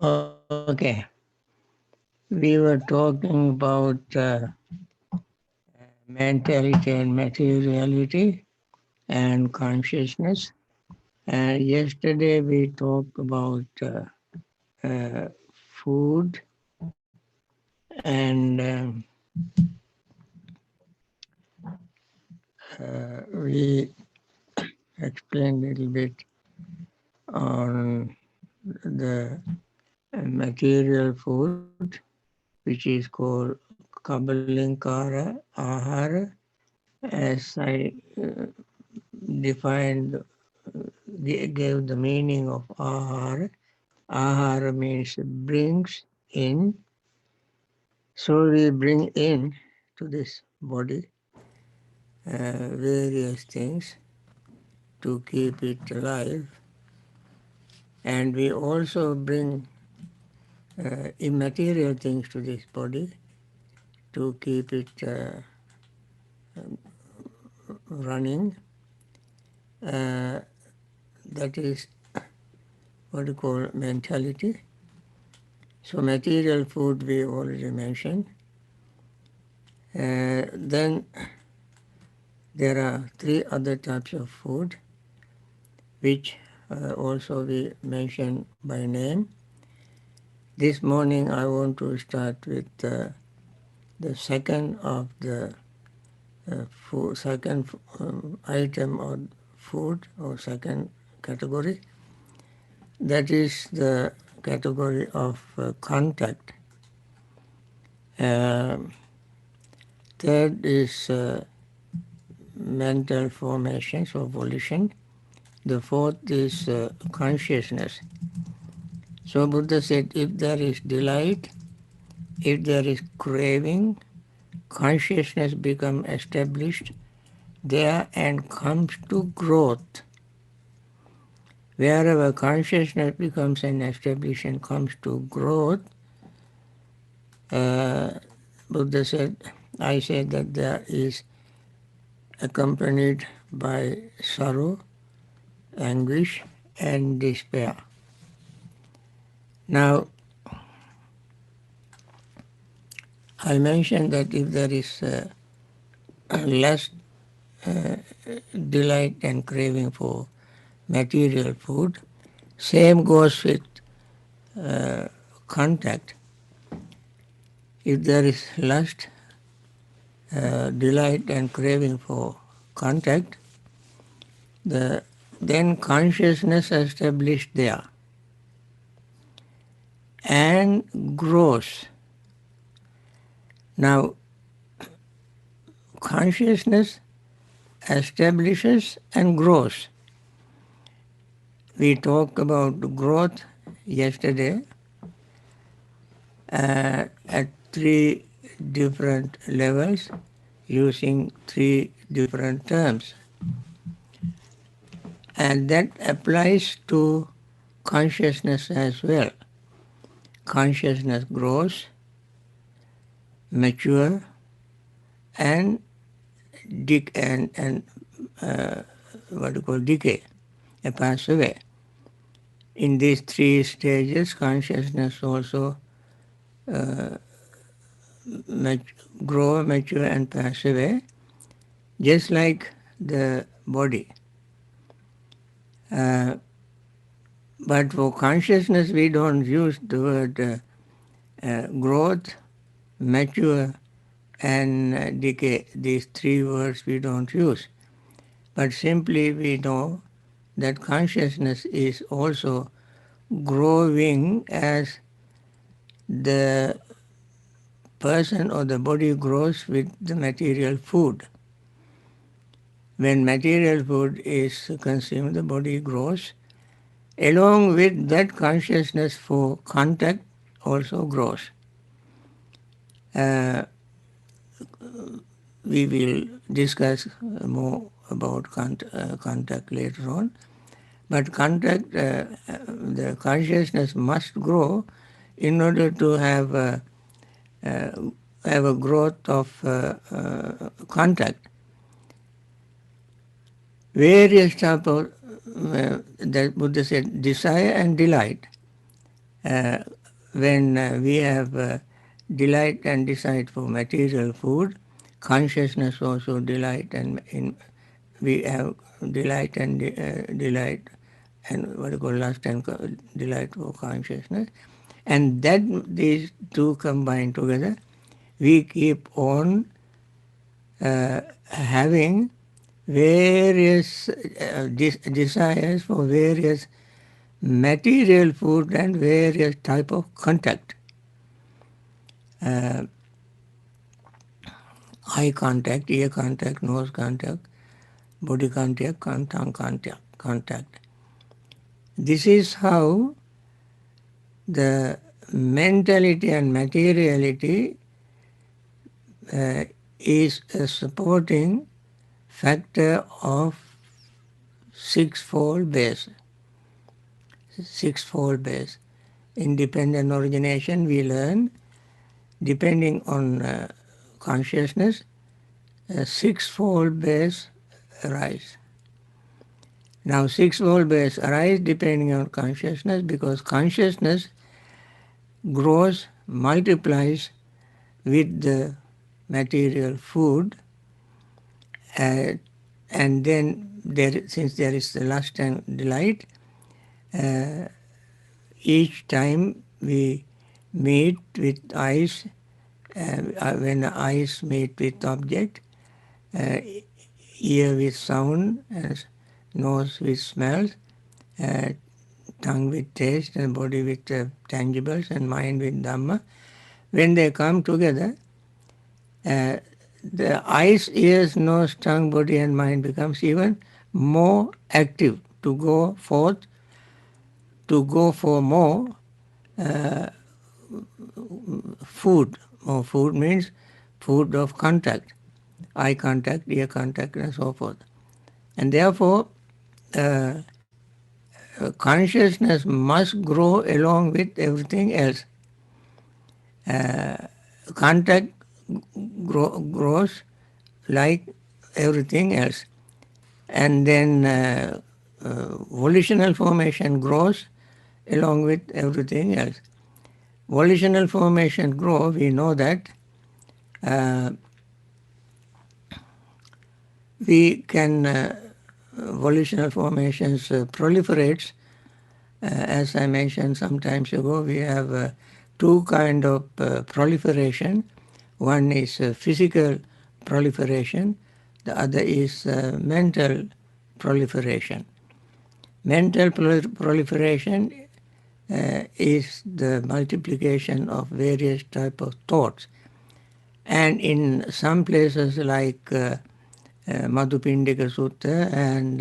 Okay, we were talking about mentality and materiality and consciousness. And yesterday we talked about food and we explained a little bit on the material food, which is called Kabalinkara Ahara, as I defined, gave the meaning of Ahara. Ahara means brings in. So we bring in to this body various things to keep it alive, and we also bring immaterial things to this body to keep it running. That is what you call mentality. So material food we already mentioned. Then there are three other types of food which also we mention by name. This morning I want to start with the second of the second item or food or second category. That is the category of contact. Third is mental formations or volition. The fourth is consciousness. So Buddha said, if there is delight, if there is craving, consciousness becomes established there and comes to growth. Wherever consciousness becomes an established and comes to growth, Buddha said, I said that there is accompanied by sorrow, anguish, and despair. Now, I mentioned that if there is less delight and craving for material food, same goes with contact. If there is lust, delight and craving for contact, then consciousness established there and grows. Now, consciousness establishes and grows. We talked about growth yesterday at three different levels using three different terms. And that applies to consciousness as well. Consciousness grows, mature, and what you call decay, pass away. In these three stages, consciousness also grow, mature, and pass away, just like the body. But for consciousness, we don't use the word growth, mature, and decay. These three words we don't use. But simply we know that consciousness is also growing as the person or the body grows with the material food. When material food is consumed, the body grows. Along with that, consciousness for contact also grows. We will discuss more about contact later on. But contact, the consciousness must grow in order to have a growth of contact. Various types of, that Buddha said, desire and delight. Uh, when we have delight and desire for material food, consciousness also delight and we have delight and delight and what you call lust and delight for consciousness, and that these two combined together, we keep on having various desires for various material food and various type of contact. Uh, eye contact, ear contact, nose contact, body contact, tongue contact. This is how the mentality and materiality is a supporting factor of sixfold base. Sixfold base. In dependent origination, we learn, depending on consciousness, a sixfold base arise. Now, sixfold base arise depending on consciousness, because consciousness grows, multiplies with the material food, and then since there is the lust and delight, each time we meet with eyes, when eyes meet with object, ear with sound, nose with smells, tongue with taste, and body with tangibles, and mind with Dhamma. When they come together, the eyes, ears, nose, tongue, body and mind becomes even more active to go forth, to go for more food. More food means food of contact, eye contact, ear contact and so forth. And therefore, consciousness must grow along with everything else. Contact grows like everything else. And then volitional formation grows along with everything else. Volitional formation grow, we know that we can, volitional formations proliferates. As I mentioned some times ago, we have two kind of proliferation. One is physical proliferation, the other is mental proliferation. Mental proliferation is the multiplication of various type of thoughts. And in some places like Madhupindika Sutta and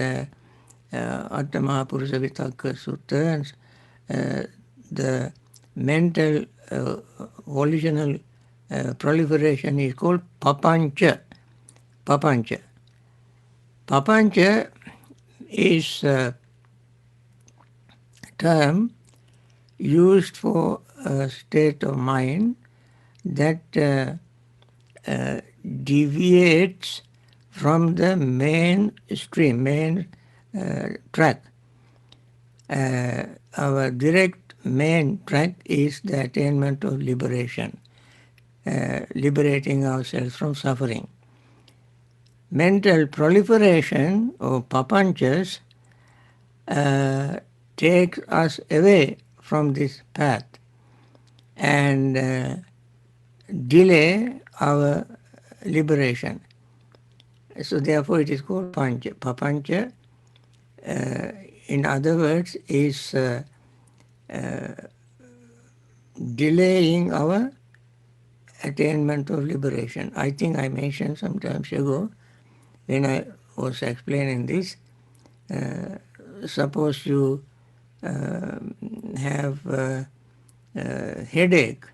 Attamahapurusha Vitakka Sutta, the mental volitional proliferation is called papancha. Papancha. Papancha is a term used for a state of mind that deviates from the main stream, main track. Our direct main track is the attainment of liberation, liberating ourselves from suffering. Mental proliferation or papanchas takes us away from this path and delay our liberation. So therefore it is called pancha. Papancha, in other words, is delaying our attainment of liberation. I think I mentioned some times ago when I was explaining this, suppose you have a headache,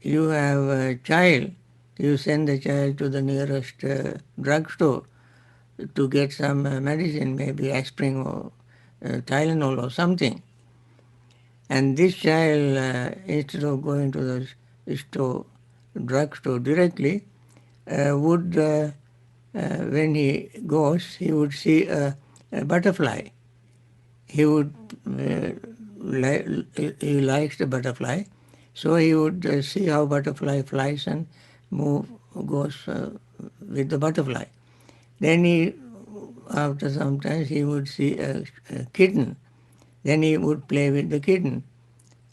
you have a child, you send the child to the nearest drugstore to get some medicine, maybe aspirin or Tylenol or something. And this child, instead of going to the drugstore directly, would, when he goes, he would see a butterfly. He would he likes the butterfly, so he would see how butterfly flies and move goes with the butterfly. Then after some time, he would see a kitten. Then he would play with the kitten.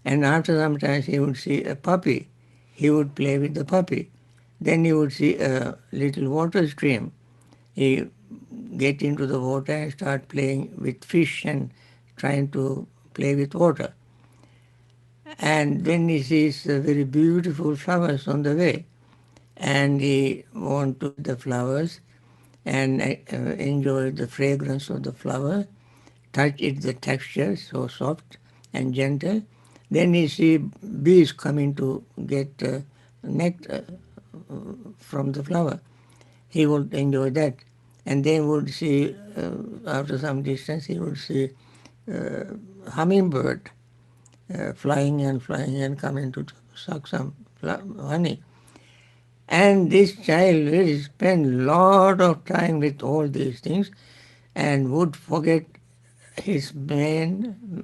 And after some time, he would see a puppy. He would play with the puppy. Then he would see a little water stream. He get into the water and start playing with fish and trying to play with water. And then he sees very beautiful flowers on the way. And he want to the flowers and enjoy the fragrance of the flower, touch it, the texture, so soft and gentle. Then he see bees coming to get nectar from the flower. He would enjoy that. And then would see, after some distance, he would see hummingbird flying and coming to suck some honey. And this child will spend lot of time with all these things and would forget his main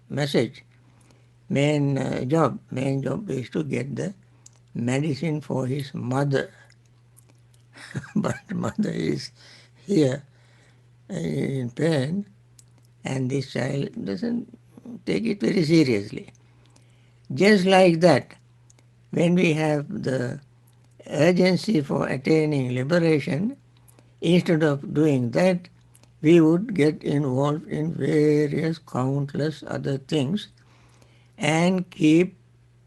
message, main job. Main job is to get the medicine for his mother. But mother is here in pain, and this child doesn't take it very seriously. Just like that, when we have the urgency for attaining liberation, instead of doing that, we would get involved in various countless other things and keep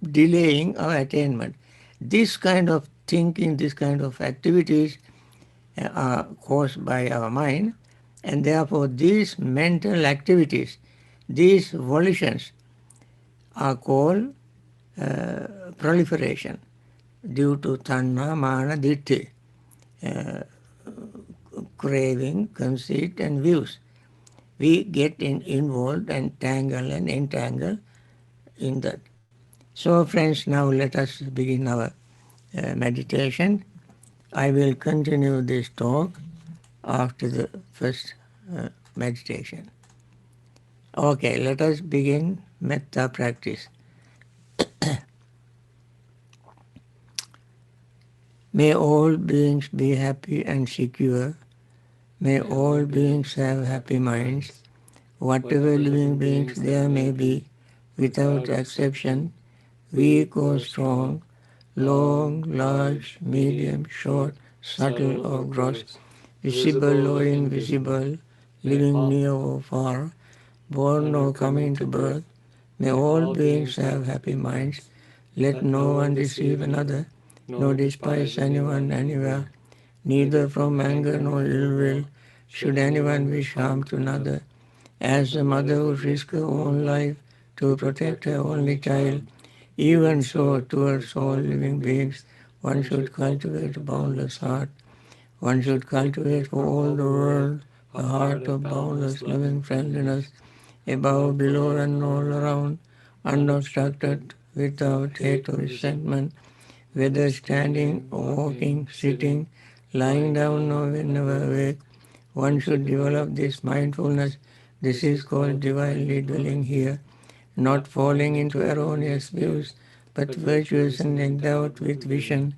delaying our attainment. This kind of thinking, this kind of activities are caused by our mind, and therefore these mental activities, these volitions are called proliferation due to tanha, mana, ditthi, craving, conceit and views. We get involved and tangle and entangle in that. So friends, now let us begin our meditation. I will continue this talk after the first meditation. Okay, let us begin Metta practice. May all beings be happy and secure. May all beings have happy minds. Whatever living beings there may be, without exception, weak or strong, long, large, medium, short, subtle or gross, visible or invisible, living near or far, born or coming to birth, may all beings have happy minds. Let no one deceive another, nor despise anyone anywhere, neither from anger nor ill will should anyone wish harm to another. As a mother would risk her own life to protect her only child, even so towards all living beings one should cultivate a boundless heart. One should cultivate for all the world a heart of boundless loving friendliness, above, below and all around, unobstructed, without hate or resentment, whether standing or walking, sitting, lying down or whenever awake. One should develop this mindfulness. This is called divinely dwelling here, not falling into erroneous views, but virtuous and endowed with vision,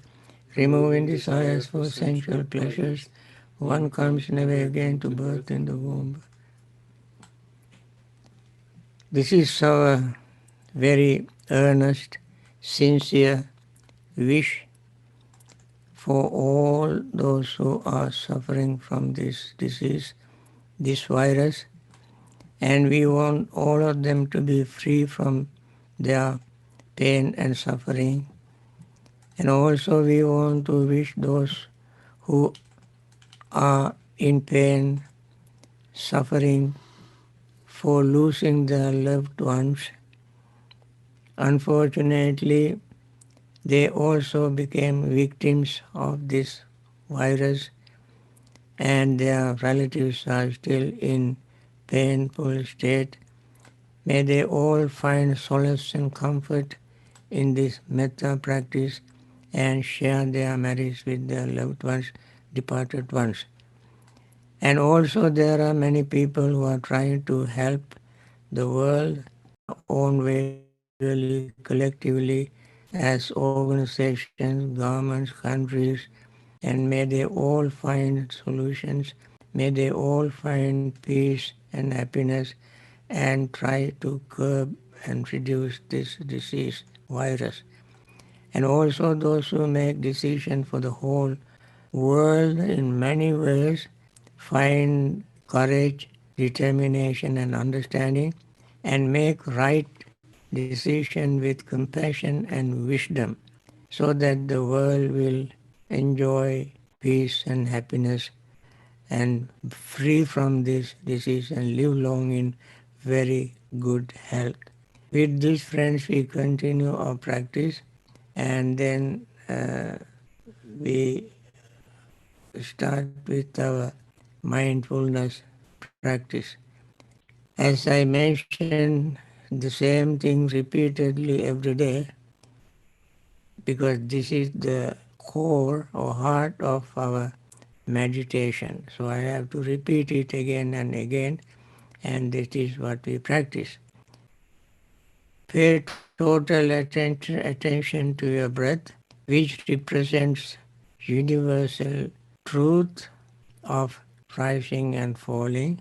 removing desires for sensual pleasures. One comes never again to birth in the womb. This is our very earnest, sincere wish for all those who are suffering from this disease, this virus, and we want all of them to be free from their pain and suffering. And also we want to wish those who are in pain, suffering for losing their loved ones. Unfortunately, they also became victims of this virus, and their relatives are still in painful state. May they all find solace and comfort in this metta practice and share their merits with their loved ones, departed ones. And also there are many people who are trying to help the world own way, individually, collectively, as organizations, governments, countries, and may they all find solutions. May they all find peace and happiness and try to curb and reduce this disease, virus. And also those who make decisions for the whole world in many ways find courage, determination and understanding and make right decision with compassion and wisdom so that the world will enjoy peace and happiness and free from this disease and live long in very good health. With these friends, we continue our practice and then we start with our mindfulness practice. As I mentioned, the same thing repeatedly every day because this is the core or heart of our meditation. So I have to repeat it again and again, and this is what we practice. Pay total attention to your breath, which represents universal truth of rising and falling,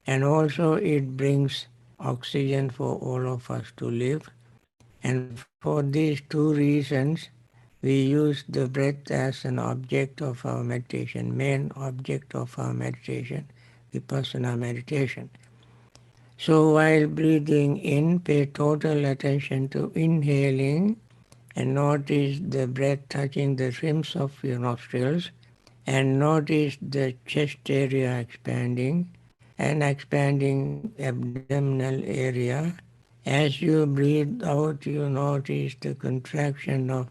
and also it brings oxygen for all of us to live. And for these two reasons, we use the breath as an object of our meditation, main object of our meditation, vipassana meditation. So while breathing in, pay total attention to inhaling and notice the breath touching the rims of your nostrils and notice the chest area expanding and expanding abdominal area. As you breathe out, you notice the contraction of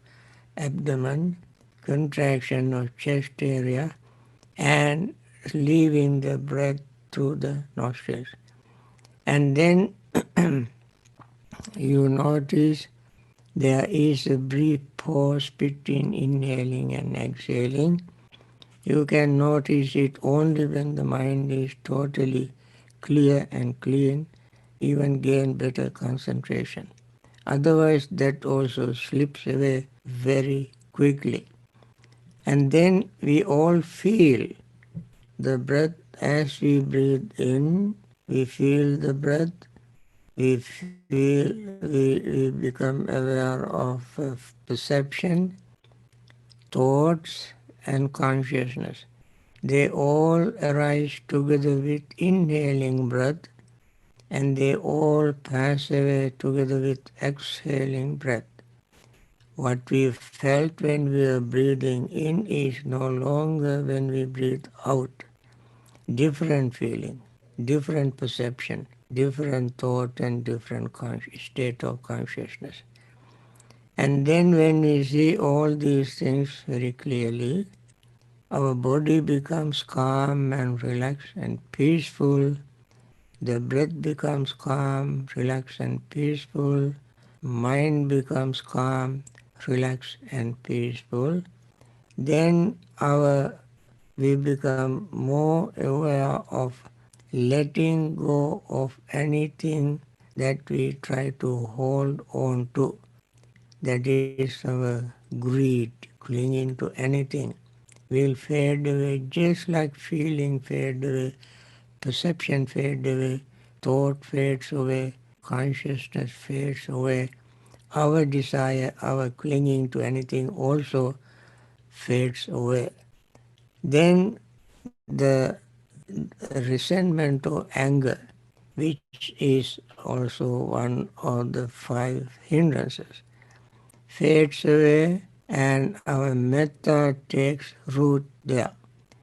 abdomen, contraction of chest area, and leaving the breath through the nostrils. And then you notice there is a brief pause between inhaling and exhaling. You can notice it only when the mind is totally clear and clean, even gain better concentration. Otherwise, that also slips away very quickly. And then we all feel the breath as we breathe in, we feel the breath, we become aware of perception, thoughts, and consciousness. They all arise together with inhaling breath and they all pass away together with exhaling breath. What we felt when we are breathing in is no longer when we breathe out. Different feeling, different perception, different thought and different state of consciousness. And then when we see all these things very clearly, our body becomes calm and relaxed and peaceful. The breath becomes calm, relaxed and peaceful. Mind becomes calm, relaxed and peaceful. Then we become more aware of letting go of anything that we try to hold on to. That is our greed, clinging to anything. Will fade away just like feeling fade away, perception fade away, thought fades away, consciousness fades away. Our desire, our clinging to anything also fades away. Then the resentment or anger, which is also one of the five hindrances, fades away and our metta takes root there.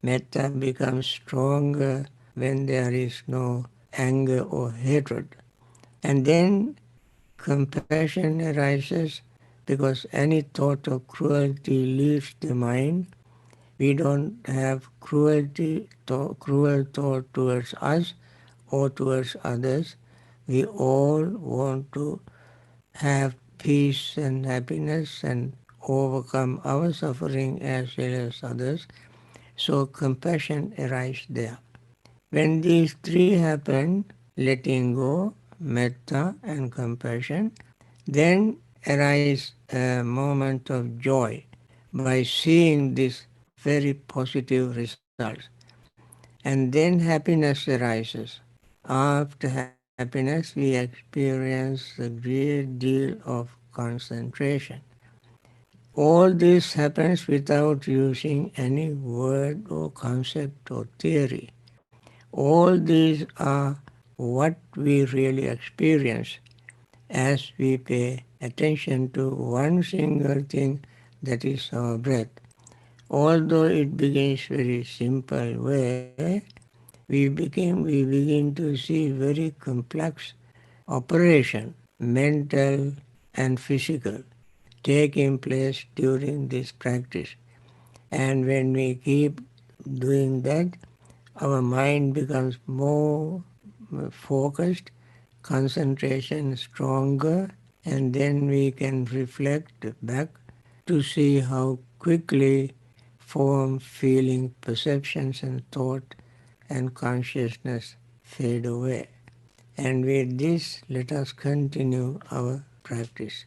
Metta becomes stronger when there is no anger or hatred. And then compassion arises because any thought of cruelty leaves the mind. We don't have cruel thought towards us or towards others. We all want to have peace and happiness and overcome our suffering as well as others. So compassion arises there. When these three happen, letting go, metta and compassion, then arise a moment of joy by seeing these very positive results. And then happiness arises. After happiness, we experience a great deal of concentration. All this happens without using any word or concept or theory. All these are what we really experience as we pay attention to one single thing, that is our breath. Although it begins very simple way, we begin to see very complex operation, mental and physical, taking place during this practice. And when we keep doing that, our mind becomes more focused, concentration stronger, and then we can reflect back to see how quickly form, feeling, perceptions and thought and consciousness fade away. And with this, let us continue our practice.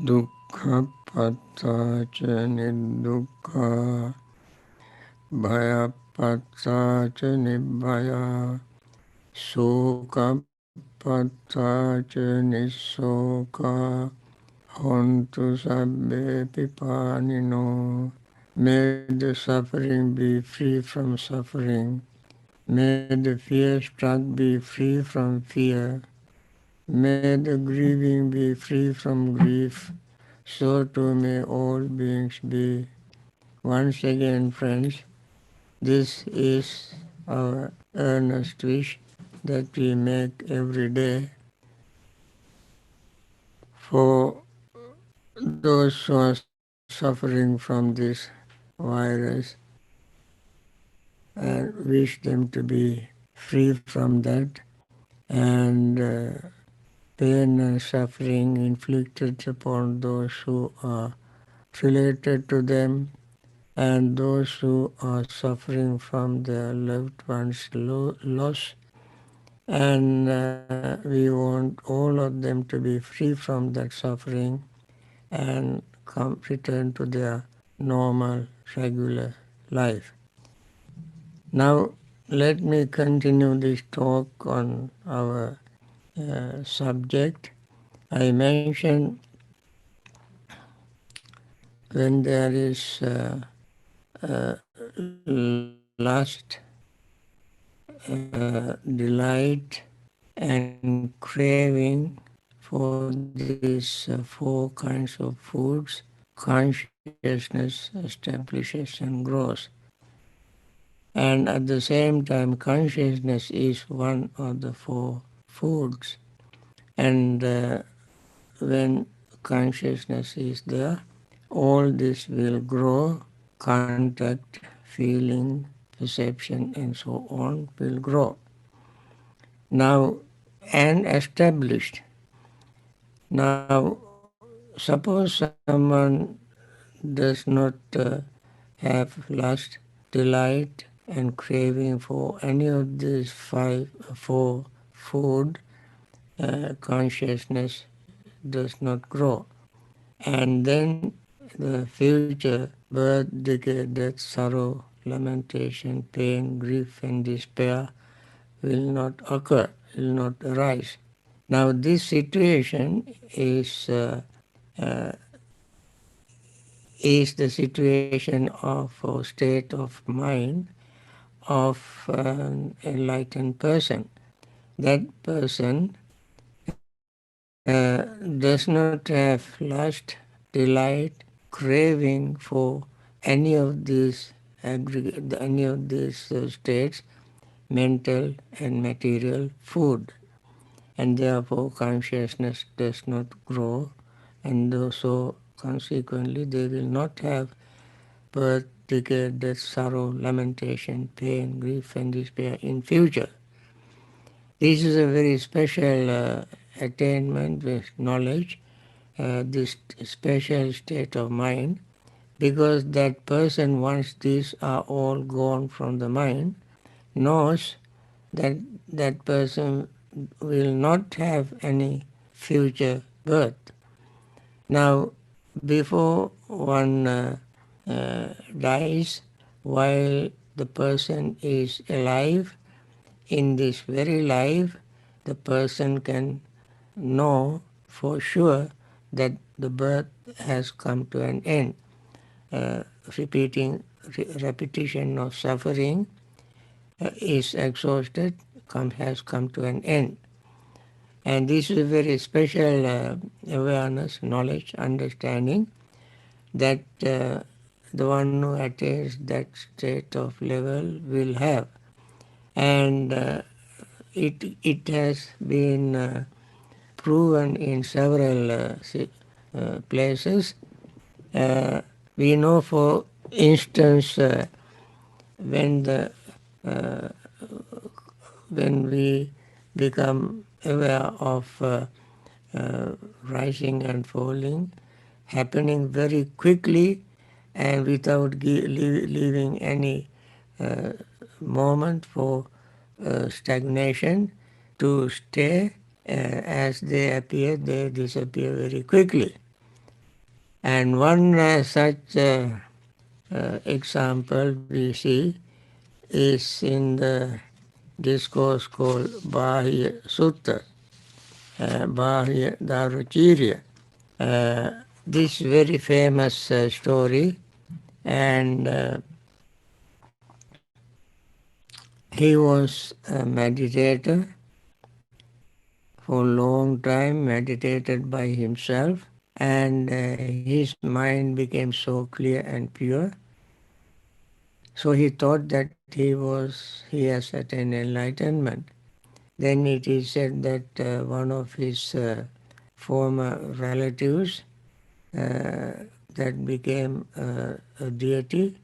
Dukkha patta ca nidukkha, bhaya patta ca nibbhaya, soka patta ca nisoka, hontu sabbe pipanino. May the suffering be free from suffering. May the fear struck be free from fear. May the grieving be free from grief. So too may all beings be. Once again, friends, this is our earnest wish that we make every day for those who are suffering from this virus, and wish them to be free from that, and pain and suffering inflicted upon those who are related to them, and those who are suffering from their loved ones' loss. And we want all of them to be free from that suffering and return to their normal, regular life. Now, let me continue this talk on our subject. I mentioned when there is lust, delight, and craving for these four kinds of foods, consciousness establishes and grows. And at the same time, consciousness is one of the four foods. And when consciousness is there, all this will grow, contact, feeling, perception, and so on will grow. Now, and established. Now, suppose someone does not have lust, delight, and craving for any of these four food, consciousness does not grow. And then the future, birth, decay, death, sorrow, lamentation, pain, grief, and despair will not occur, will not arise. Now, this situation is the situation of a state of mind of an enlightened person. That person does not have lust, delight, craving for any of these states, mental and material food, and therefore consciousness does not grow, and so consequently they will not have birth, decay, death, sorrow, lamentation, pain, grief, and despair in future. This is a very special attainment with knowledge, this special state of mind, because that person, once these are all gone from the mind, knows that that person will not have any future birth. Now, before one dies, while the person is alive, in this very life, the person can know for sure that the birth has come to an end. Uh, repetition of suffering is exhausted, has come to an end. And this is a very special awareness, knowledge, understanding that the one who attains that state of level will have. And it has been proven in several places. We know, for instance, when the uh, when we become aware of rising and falling happening very quickly and without leaving any uh, moment for stagnation to stay. As they appear, they disappear very quickly. And one such example we see is in the discourse called Bahya Sutta, Bahya Daruchirya. This very famous story, and he was a meditator for a long time, meditated by himself, and his mind became so clear and pure. So he thought that he has attained enlightenment. Then it is said that one of his former relatives that became a deity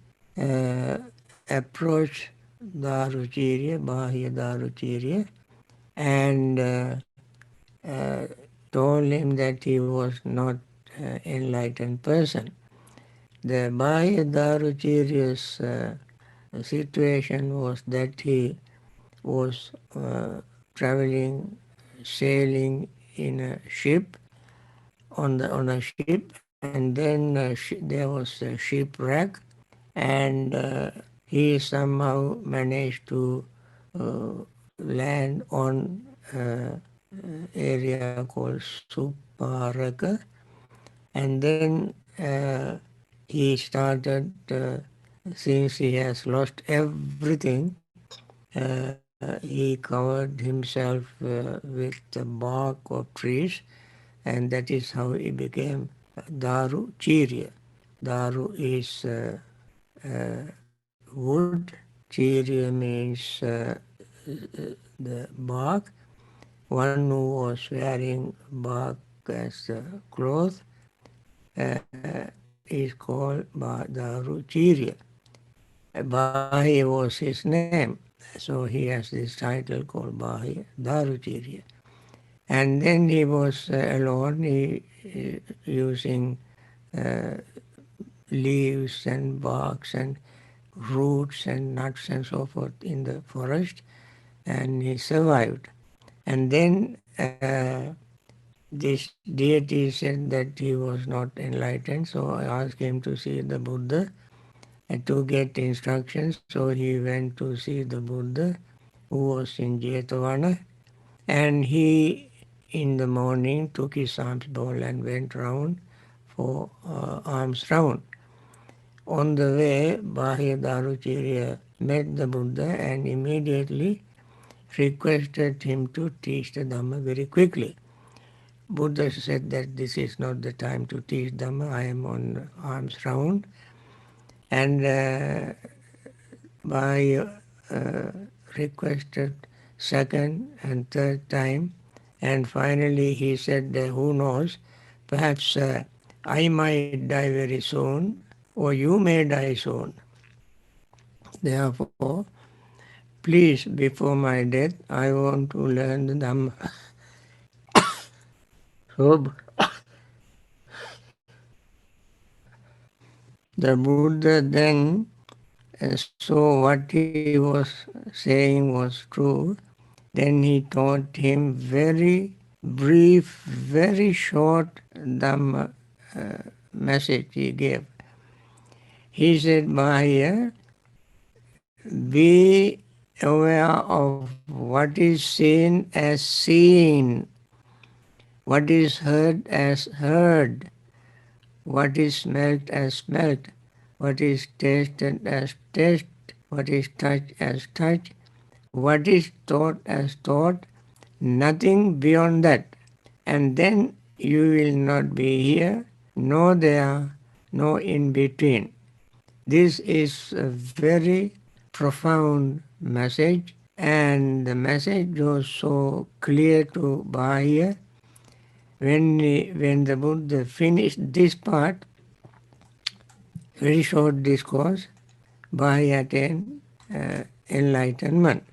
approached Daruchirya, Bahya Daruchirya, and told him that he was not an enlightened person. The Bahya Daruchirya's situation was that he was traveling, sailing in a ship, on a ship, and then there was a shipwreck, and he somehow managed to uh, land on area called Suparaka, and then he started, since he has lost everything, he covered himself with the bark of trees, and that is how he became Daru Chirya. Daru is wood, Chirya means the bark. One who was wearing bark as cloth is called Daru Chirya. Bahi was his name, so he has this title called Bahi Daruchirya. And then he was alone, using uh, leaves and barks and roots and nuts and so forth in the forest, and he survived. And then this deity said that he was not enlightened, so I asked him to see the Buddha and to get instructions. So he went to see the Buddha, who was in Jetavana, and he in the morning took his alms bowl and went round for alms round. On the way, Bahya Daruchirya met the Buddha and immediately requested him to teach the Dhamma very quickly. Buddha said that this is not the time to teach Dhamma, I am on alms round. And Bahya requested second and third time, and finally he said, who knows, perhaps I might die very soon, or you may die soon. Therefore, please, before my death, I want to learn the Dhamma. So the Buddha then saw what he was saying was true. Then he taught him very brief, very short Dhamma message he gave. He said, Bahya, be aware of what is seen as seen, what is heard as heard, what is smelt as smelt, what is tasted as taste, what is touched as touch, what is thought as thought, nothing beyond that. And then you will not be here, nor there, nor in between. This is a very profound message, and the message was so clear to Bahia. When the Buddha finished this part, very short discourse, Bahia attained enlightenment.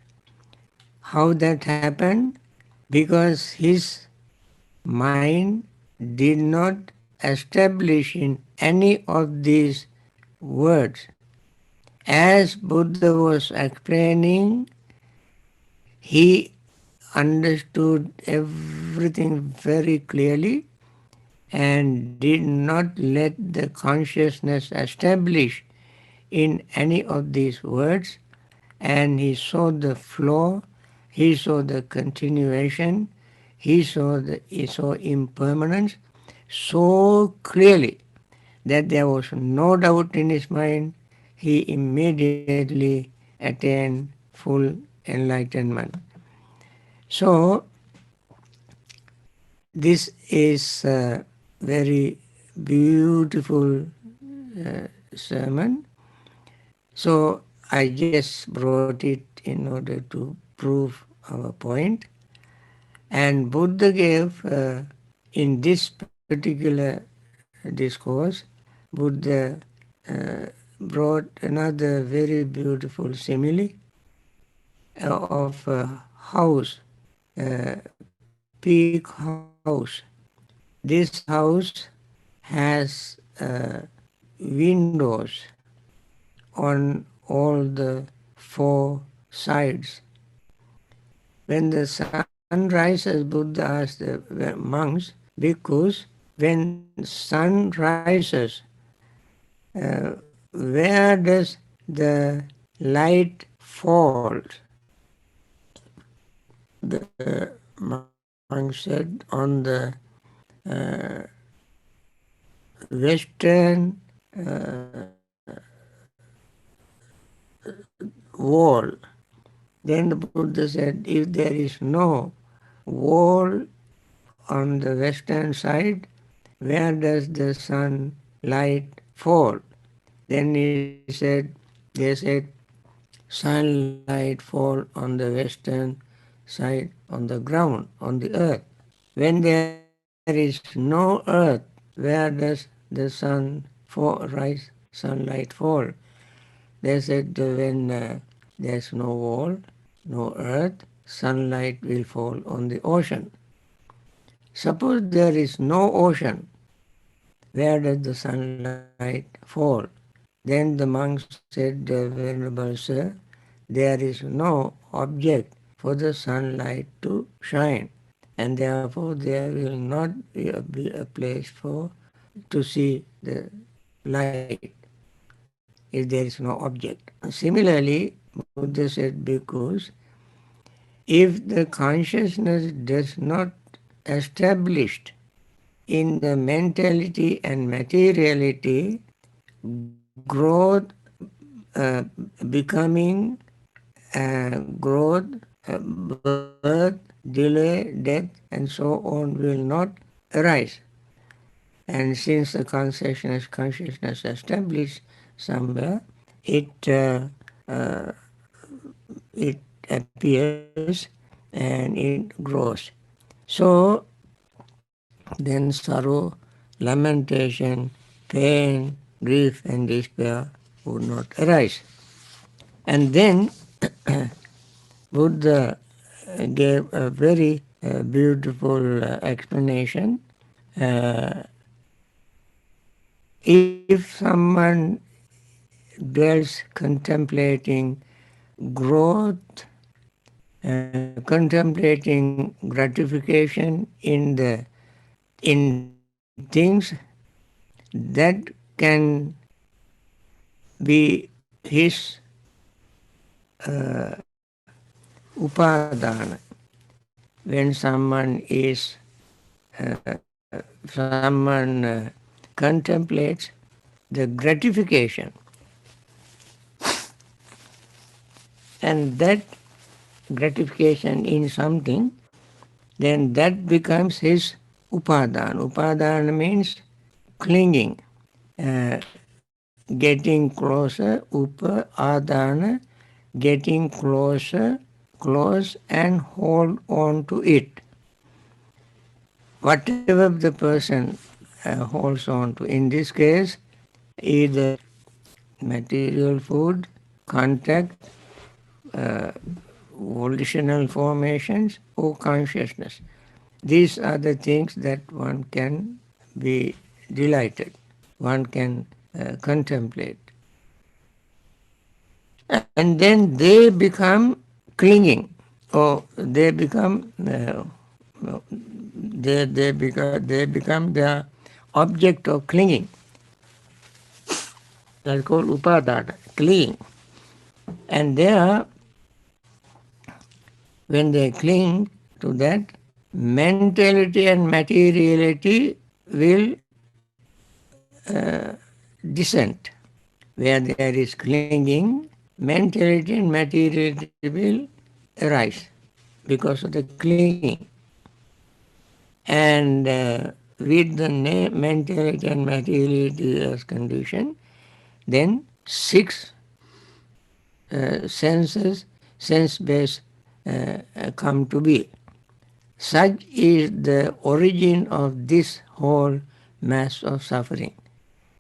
How that happened? Because his mind did not establish in any of these words. As Buddha was explaining, he understood everything very clearly and did not let the consciousness establish in any of these words, and he saw the flow, he saw the continuation, he saw impermanence so clearly that there was no doubt in his mind. He immediately attained full enlightenment. So this is a very beautiful sermon. So I just brought it in order to prove our point. And Buddha gave, in this particular discourse, Buddha brought another very beautiful simile of a house, a peak house. This house has windows on all the four sides. When the sun rises, Buddha asked the monks, bhikkhus, when sun rises, where does the light fall? The monk said, on the western wall. Then the Buddha said, if there is no wall on the western side, where does the sunlight fall? Then they said, sunlight fall on the western side, on the ground, on the earth. When there is no earth, where does the sun sunlight fall? They said, when there's no wall, no earth, sunlight will fall on the ocean. Suppose there is no ocean, where does the sunlight fall? Then the monk said, Venerable Sir, there is no object for the sunlight to shine, and therefore there will not be a place for to see the light if there is no object. Similarly, Buddha said, because if the consciousness does not establish in the mentality and materiality, growth, becoming, growth, birth, delay, death, and so on will not arise. And since the consciousness established somewhere, it it appears and it grows. So then sorrow, lamentation, pain, grief, and despair would not arise. And then Buddha gave a very beautiful explanation. Uh, if someone dwells contemplating growth, contemplating gratification in things, that can be his upadana. When someone is someone contemplates the gratification, and that gratification in something, then that becomes his upadana. Upadana means clinging, uh, getting closer, upa adana, getting closer, close, and hold on to it. Whatever the person holds on to, in this case, either material food, contact, uh, volitional formations, or consciousness. These are the things that one can be delighted, one can contemplate. And then they become clinging, or they become they become the object of clinging. That's called upadana, clinging. And there, when they cling to that, mentality and materiality will descend. Where there is clinging, mentality and materiality will arise because of the clinging. And with the mentality and materiality as condition, then six senses, sense-based, come to be. Such is the origin of this whole mass of suffering.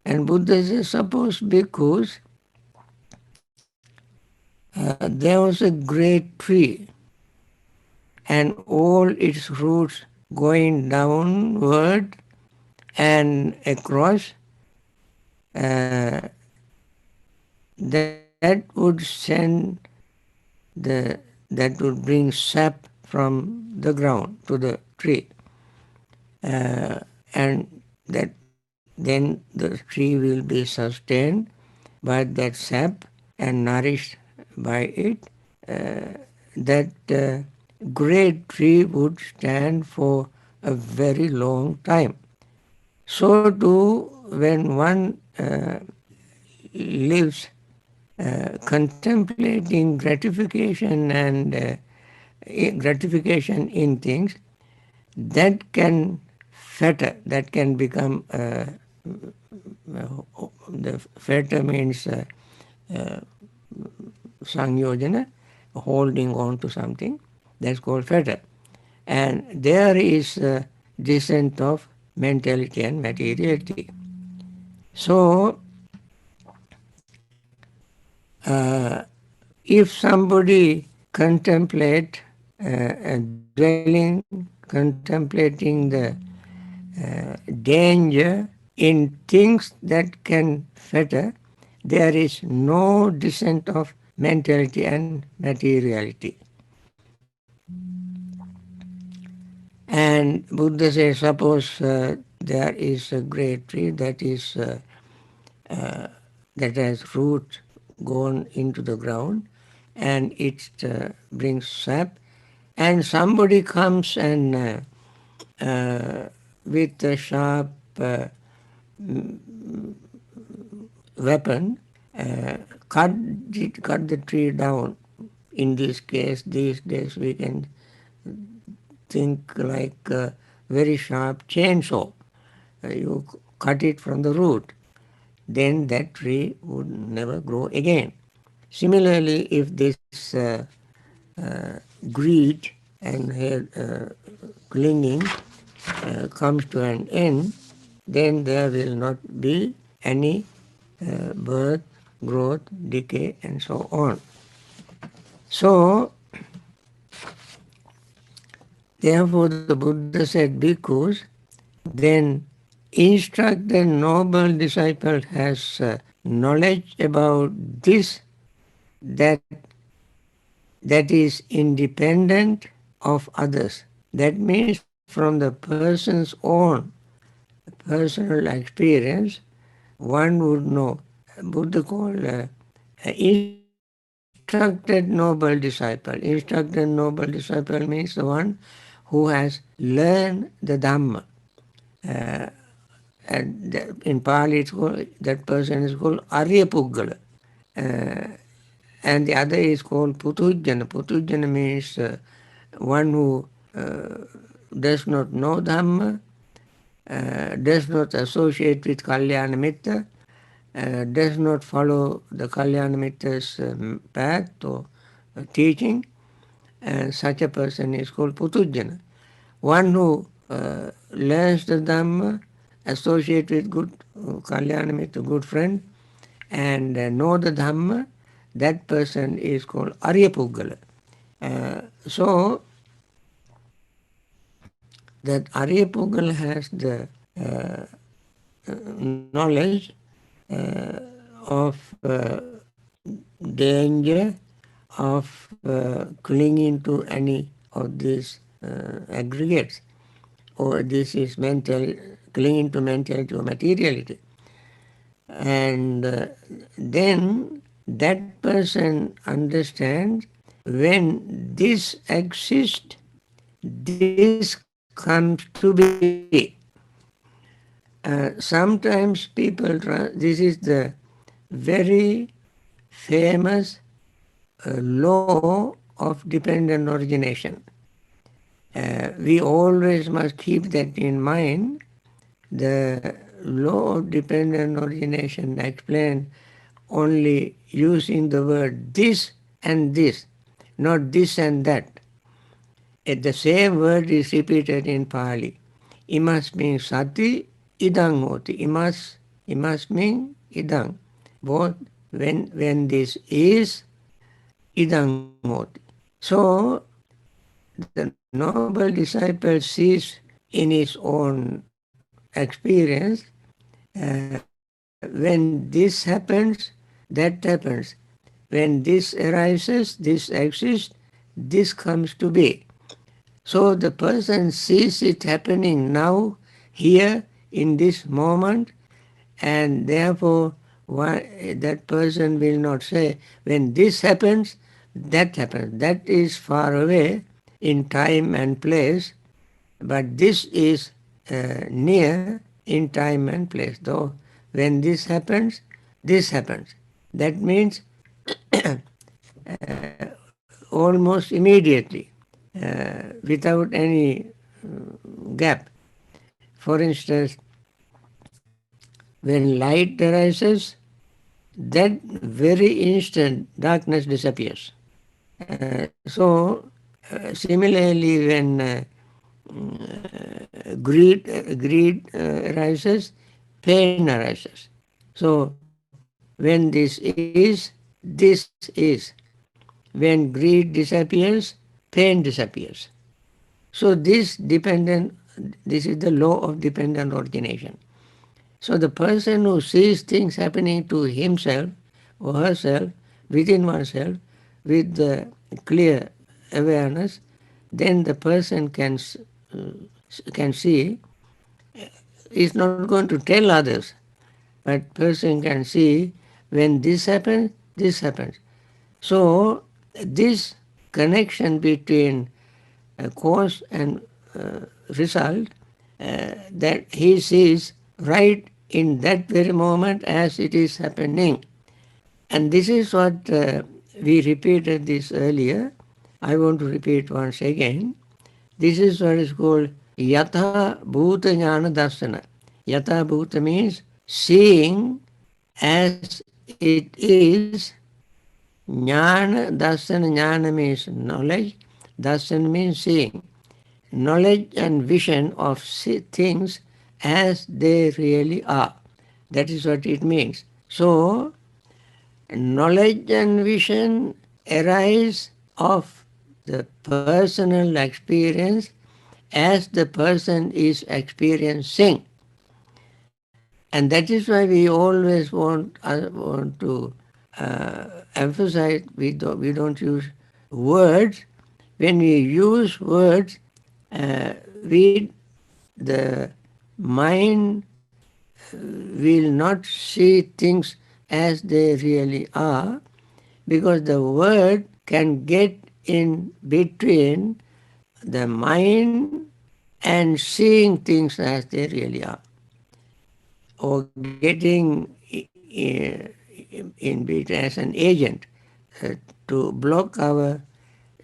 And Buddha says, suppose bhikkhus, there was a great tree, and all its roots going downward and across, uh, that would send that would bring sap from the ground to the tree, and that then the tree will be sustained by that sap and nourished by it. That great tree would stand for a very long time. So too, when one lives contemplating gratification and gratification in things, that can fetter, that can become, the fetter means sangyojana, holding on to something, that's called fetter. And there is descent of mentality and materiality. So, if somebody contemplate dwelling, contemplating the danger in things that can fetter, there is no descent of mentality and materiality. And Buddha says, suppose there is a great tree that has roots gone into the ground, and it brings sap, and somebody comes and with a sharp weapon, uh, cut, cut the tree down. In this case, these days we can think like a very sharp chainsaw. You cut it from the root, then that tree would never grow again. Similarly, if this greed and clinging comes to an end, then there will not be any birth, growth, decay, and so on. So, therefore, the Buddha said, bhikkhus, then instruct the noble disciple has knowledge about this, that that is independent of others. That means from the person's own personal experience, one would know. Buddha called instructed noble disciple. Instructed noble disciple means the one who has learned the Dhamma. Uh, and in Pali, that person is called Arya Puggala. Uh, and the other is called Putujjana. Putujjana means one who does not know Dhamma, does not associate with Kalyana Mitta, does not follow the Kalyana Mitta's path or teaching, and such a person is called Putujjana. One who learns the Dhamma, associate with good Kalyana Mitta, good friend, and know the Dhamma, that person is called Arya Puggala. So that Arya Puggala has the knowledge of danger of clinging to any of these aggregates, or this is mental, clinging to mentality or materiality. And then that person understands when this exists, this comes to be. Sometimes people, this is the very famous law of dependent origination. We always must keep that in mind. The law of dependent origination explained only using the word this and this, not this and that. The same word is repeated in Pali. Imas means sati, idang hoti. Imas means idang. Both when this is, idang hoti. So the noble disciple sees in his own experience, when this happens, that happens. When this arises, this exists, this comes to be. So the person sees it happening now, here, in this moment, and therefore that person will not say, when this happens, that happens. That is far away in time and place, but this is near in time and place. Though when this happens. That means almost immediately, without any gap. For instance, when light arises, that very instant darkness disappears. So, similarly, when greed arises, pain arises. So, when this is, this is. When greed disappears, pain disappears. So this is the law of dependent origination. So the person who sees things happening to himself or herself, within oneself, with the clear awareness, then the person can see, is not going to tell others, but person can see when this happens, this happens. So this connection between cause and result that he sees right in that very moment as it is happening. And this is what we repeated this earlier. I want to repeat once again. This is what is called Yatha Bhuta Jnana Darsana. Yatha Bhuta means seeing as it is. Jnana, Darsana, Jnana means knowledge. Darsana means seeing. Knowledge and vision of things as they really are. That is what it means. So, knowledge and vision arise of the personal experience as the person is experiencing. And that is why we always want to emphasize we don't use words. When we use words, we the mind will not see things as they really are, because the word can get in between the mind and seeing things as they really are, or getting in between as an agent to block our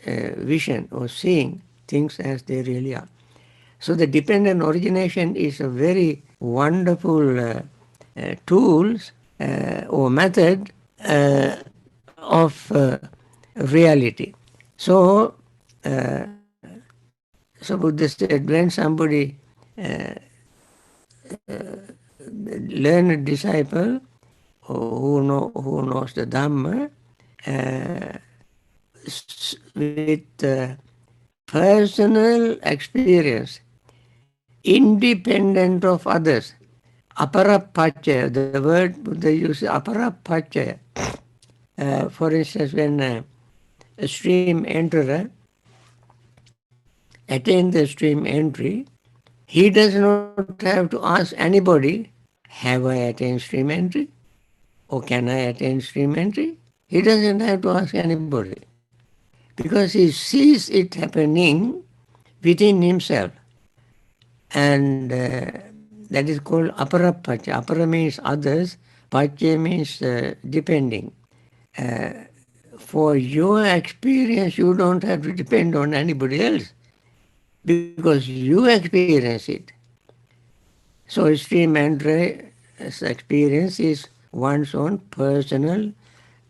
vision or seeing things as they really are. So the dependent origination is a very wonderful tools or method of reality. So, so Buddha said, when somebody learned disciple who knows the Dhamma with personal experience, independent of others, aparapachya, the word Buddha uses aparapachya. For instance, when a stream enterer attains the stream entry, he does not have to ask anybody, have I attained stream entry? Or can I attain stream entry? He doesn't have to ask anybody, because he sees it happening within himself. And that is called aparapacha. Apara means others, pacha means depending. For your experience, you don't have to depend on anybody else, because you experience it. So stream entry experience is one's own personal,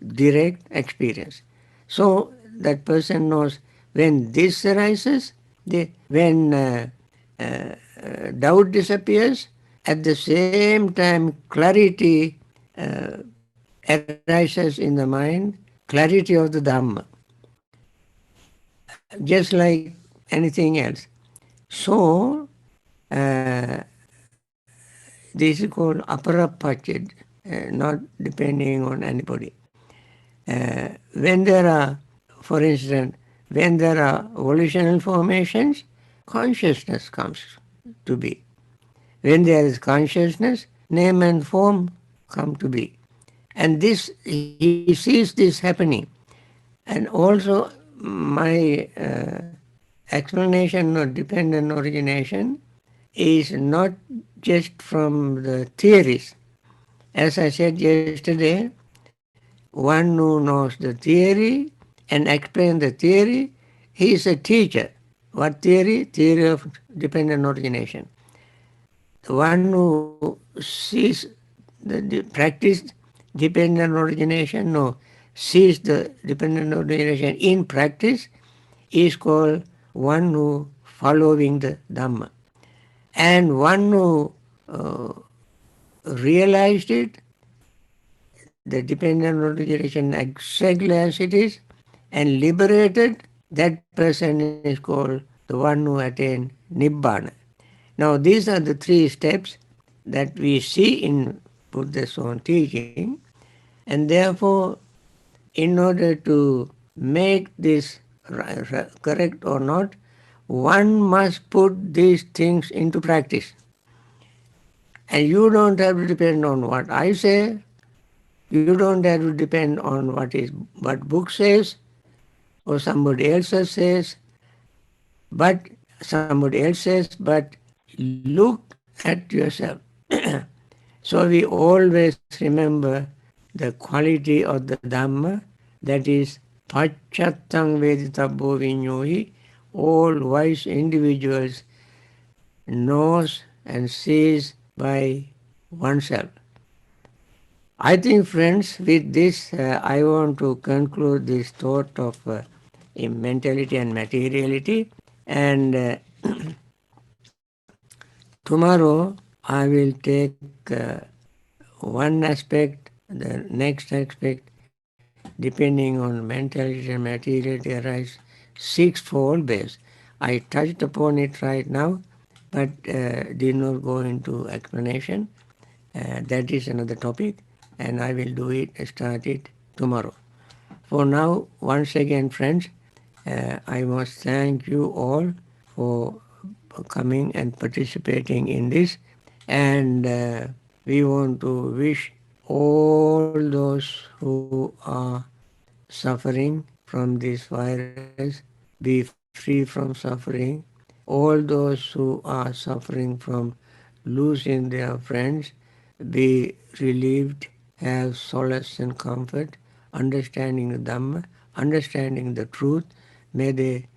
direct experience. So that person knows when this arises, when doubt disappears, at the same time clarity arises in the mind, clarity of the Dhamma, just like anything else. So, this is called aparapachid, not depending on anybody. When there are, for instance, when there are volitional formations, consciousness comes to be. When there is consciousness, name and form come to be. And this, he sees this happening. And also, my explanation of dependent origination is not just from the theories. As I said yesterday, one who knows the theory and explains the theory, he is a teacher. What theory? Theory of dependent origination. The one who sees the practice dependent origination, no, sees the dependent origination in practice, is called one who following the Dhamma. And one who realized it, the dependent origination exactly as it is, and liberated, that person is called the one who attained Nibbana. Now these are the three steps that we see in Buddha's own teaching, and therefore in order to make this correct or not, one must put these things into practice. And you don't have to depend on what I say, you don't have to depend on what book says or somebody else says. But somebody else says, but look at yourself. So we always remember the quality of the Dhamma, that is Pachattang Veditabbo Vinyohi. All wise individuals knows and sees by oneself. I think, friends, with this, I want to conclude this thought of mentality and materiality. And tomorrow I will take one aspect, the next aspect, depending on mentality and materiality, arise sixfold base. I touched upon it right now, but did not go into explanation. That is another topic, and I will do it, start it tomorrow. For now, once again, friends, I must thank you all for coming and participating in this. And we want to wish all those who are suffering from this virus be free from suffering. All those who are suffering from losing their friends be relieved, have solace and comfort, understanding the Dhamma, understanding the truth. May they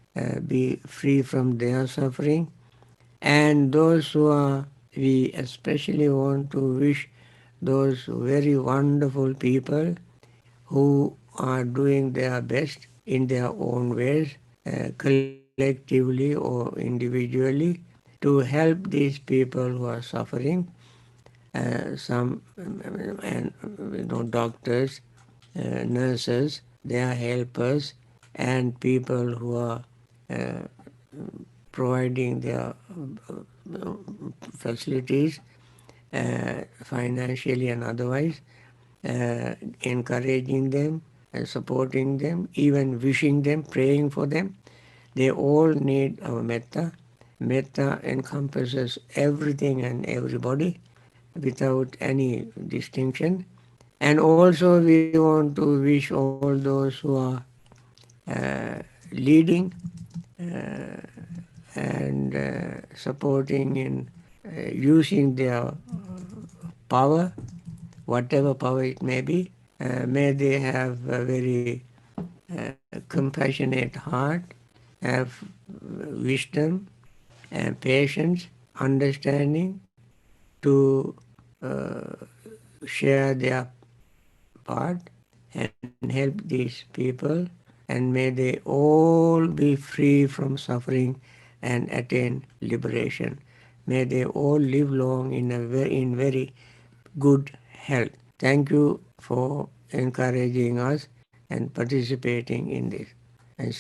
be free from their suffering. And those who are, we especially want to wish those very wonderful people who are doing their best in their own ways, collectively or individually, to help these people who are suffering. Some and doctors, nurses, they are helpers, and people who are uh, providing their facilities, financially and otherwise, encouraging them, supporting them, even wishing them, praying for them. They all need our metta. Metta encompasses everything and everybody without any distinction. And also we want to wish all those who are leading and supporting in using their power, whatever power it may be. May they have a very compassionate heart, have wisdom and patience, understanding to share their part and help these people, and may they all be free from suffering and attain liberation. May they all live long in very good health. Thank you for encouraging us and participating in this. And